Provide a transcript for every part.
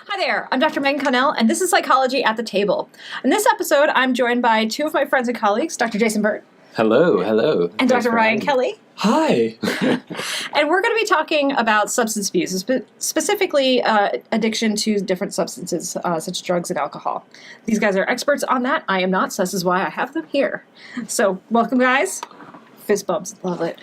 Hi there, I'm Dr. Megan Connell, and this is Psychology at the Table. In this episode, I'm joined by two of my friends and colleagues, Dr. Jason Burt. Hello. And Dr. Ryan Kelly. Hi. And we're going to be talking about substance abuse, specifically addiction to different substances, such as drugs and alcohol. These guys are experts on that. I am not, so this is why I have them here. So, welcome, guys. Fist bumps. Love it.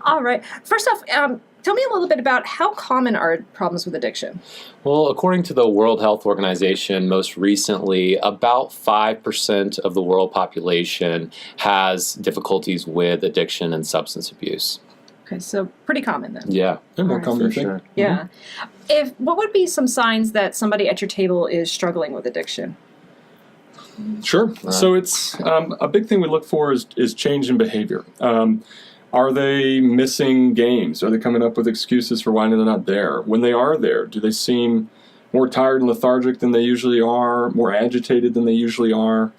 All right. First off, tell me a little bit about how common are problems with addiction? Well, according to the World Health Organization, most recently, about 5% of the world population has difficulties with addiction and substance abuse. Okay, so pretty common then. Yeah. They're more Alright, common, for sure. Yeah. What would be some signs that somebody at your table is struggling with addiction? Sure. So it's a big thing we look for is change in behavior. Are they missing games? Are they coming up with excuses for why they're not there? When they are there, do they seem more tired and lethargic than they usually are, more agitated than they usually are?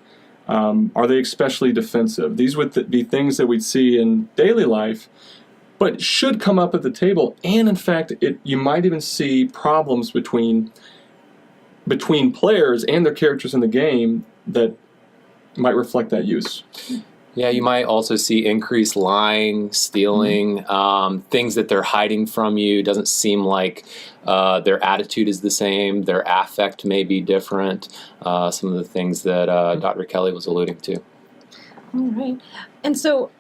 Are they especially defensive? These would be things that we'd see in daily life, but should come up at the table. And in fact, you might even see problems between players and their characters in the game that might reflect that use. Yeah, you might also see increased lying, stealing, things that they're hiding from you. Doesn't seem like their attitude is the same. Their affect may be different. Some of the things that Dr. Kelly was alluding to. All right. And so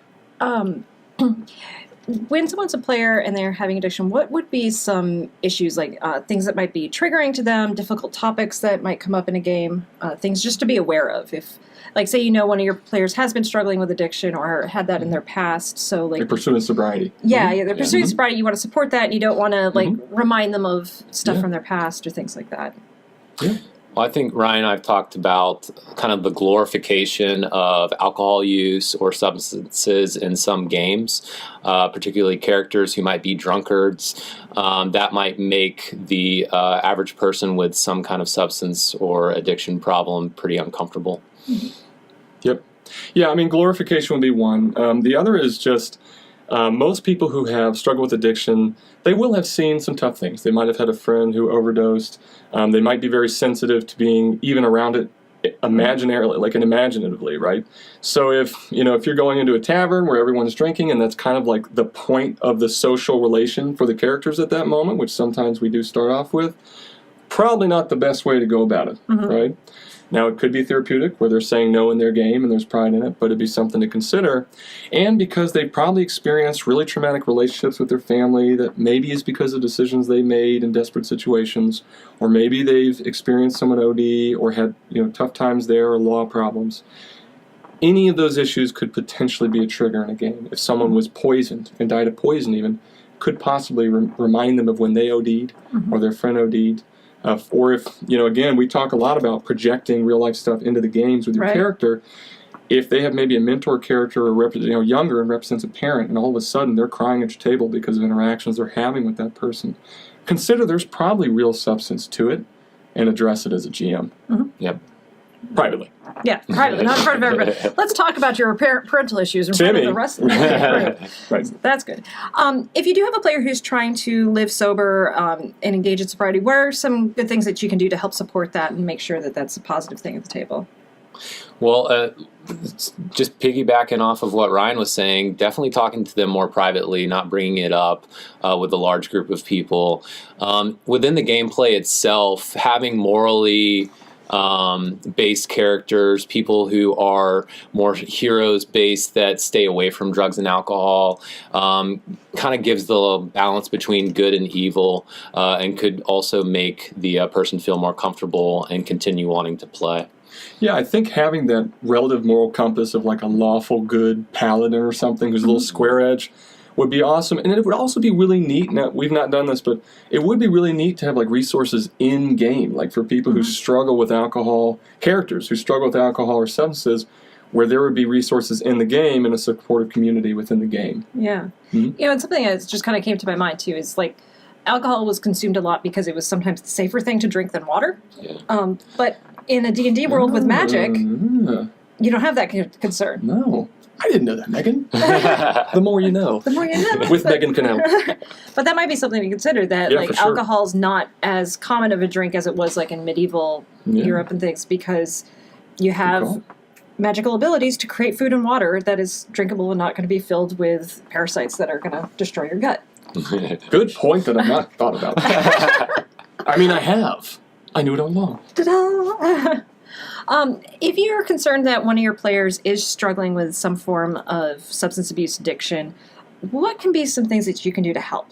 when someone's a player and they're having addiction, what would be some issues, like things that might be triggering to them, difficult topics that might come up in a game, things just to be aware of? If, like, say one of your players has been struggling with addiction or had that in their past, so like... They're pursuing sobriety. Yeah, they're pursuing sobriety, you want to support that, and you don't want to, remind them of stuff from their past or things like that. Yeah. Well, I think Ryan and I have talked about kind of the glorification of alcohol use or substances in some games, particularly characters who might be drunkards. That might make the average person with some kind of substance or addiction problem pretty uncomfortable. Mm-hmm. Yep. Yeah, I mean, glorification would be one. The other is just most people who have struggled with addiction, they will have seen some tough things. They might have had a friend who overdosed. They might be very sensitive to being even around it imaginatively, right? So if you're going into a tavern where everyone's drinking and that's kind of like the point of the social relation for the characters at that moment, which sometimes we do start off with, probably not the best way to go about it, right? Now, it could be therapeutic, where they're saying no in their game and there's pride in it, but it'd be something to consider. And because they've probably experienced really traumatic relationships with their family that maybe is because of decisions they made in desperate situations, or maybe they've experienced someone OD or had tough times there or law problems. Any of those issues could potentially be a trigger in a game. If someone was poisoned and died of poison even, could possibly remind them of when they OD'd or their friend OD'd. Or if, again, we talk a lot about projecting real-life stuff into the games with your character. If they have maybe a mentor character or younger and represents a parent, and all of a sudden they're crying at your table because of interactions they're having with that person, consider there's probably real substance to it and address it as a GM. Yep. Privately. Yeah, privately, not in front of everybody. Let's talk about your parental issues in front of the rest of the Right. That's good. If you do have a player who's trying to live sober and engage in sobriety, what are some good things that you can do to help support that and make sure that that's a positive thing at the table? Well, just piggybacking off of what Ryan was saying, definitely talking to them more privately, not bringing it up with a large group of people. Within the gameplay itself, having morally based characters, people who are more heroes based that stay away from drugs and alcohol, kind of gives the balance between good and evil, and could also make the person feel more comfortable and continue wanting to play. Yeah, I think having that relative moral compass of like a lawful good paladin or something who's a little square edge would be awesome. And it would also be really neat, now we've not done this, but it would be really neat to have like resources in game, like for people who struggle with alcohol, characters who struggle with alcohol or substances, where there would be resources in the game and a supportive community within the game. Yeah. And something that just kind of came to my mind too is like alcohol was consumed a lot because it was sometimes the safer thing to drink than water. Yeah. But in a D&D world with magic, You don't have that concern. No. I didn't know that, Megan. The more you know. The more you know. With Megan Cannell. But that might be something to consider, that Yeah, like for sure. alcohol's not as common of a drink as it was like in medieval Europe and things, because you have call. magical abilities to create food and water that is drinkable and not going to be filled with parasites that are going to destroy your gut. Good point that I've not thought about. I mean, I have. I knew it all along. Ta-da! If you're concerned that one of your players is struggling with some form of substance abuse addiction, what can be some things that you can do to help?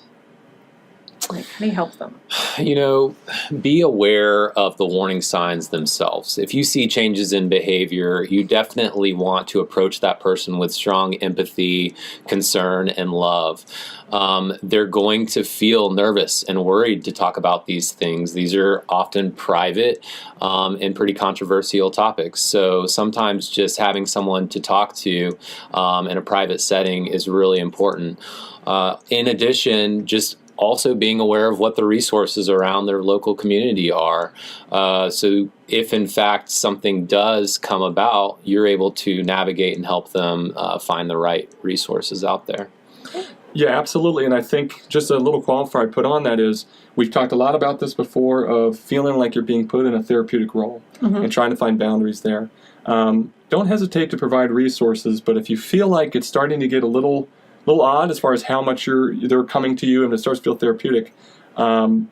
Like, how do you help them? You know, be aware of the warning signs themselves. If you see changes in behavior, you definitely want to approach that person with strong empathy, concern, and love. They're going to feel nervous and worried to talk about these things. These are often private and pretty controversial topics. So sometimes just having someone to talk to in a private setting is really important. In addition, just also being aware of what the resources around their local community are. So if in fact something does come about, you're able to navigate and help them find the right resources out there. Yeah, absolutely. And I think just a little qualifier I'd put on that is, we've talked a lot about this before, of feeling like you're being put in a therapeutic role and trying to find boundaries there. Don't hesitate to provide resources, but if you feel like it's starting to get a little odd as far as how much they're coming to you and it starts to feel therapeutic,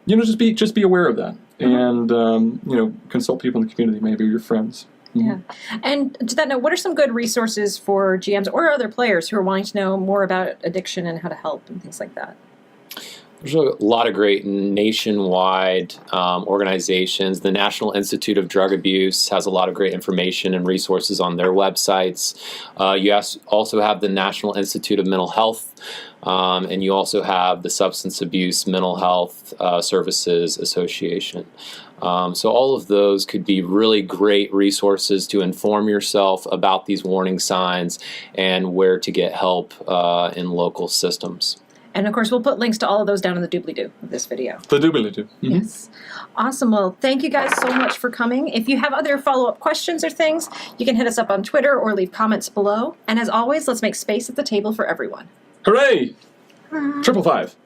just be aware of that, and consult people in the community, maybe your friends. Yeah. And to that note, what are some good resources for GMs or other players who are wanting to know more about addiction and how to help and things like that? There's a lot of great nationwide organizations. The National Institute of Drug Abuse has a lot of great information and resources on their websites. You also have the National Institute of Mental Health, and you also have the Substance Abuse Mental Health Services Association. So all of those could be really great resources to inform yourself about these warning signs and where to get help in local systems. And of course, we'll put links to all of those down in the doobly-doo of this video. The doobly-doo. Yes. Awesome. Well, thank you guys so much for coming. If you have other follow-up questions or things, you can hit us up on Twitter or leave comments below. And as always, let's make space at the table for everyone. Hooray! 555.